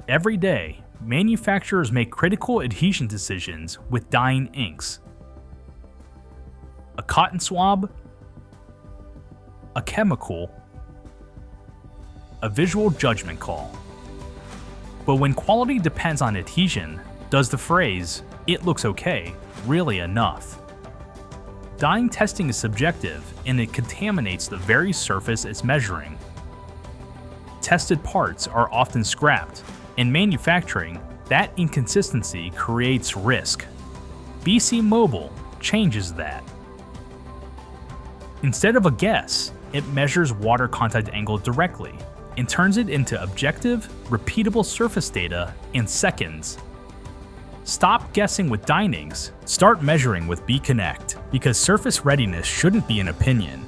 Every day, manufacturers make critical adhesion decisions with Dyne inks. A cotton swab, a chemical, a visual judgment call. But when quality depends on adhesion, does the phrase, "it looks okay," really enough? Dyne testing is subjective and it contaminates the very surface it's measuring. Tested parts are often scrapped. In manufacturing, that inconsistency creates risk. BC Mobile changes that. Instead of a guess, it measures water contact angle directly and turns it into objective, repeatable surface data in seconds. Stop guessing with Dyne inks, start measuring with B-Connect, because surface readiness shouldn't be an opinion.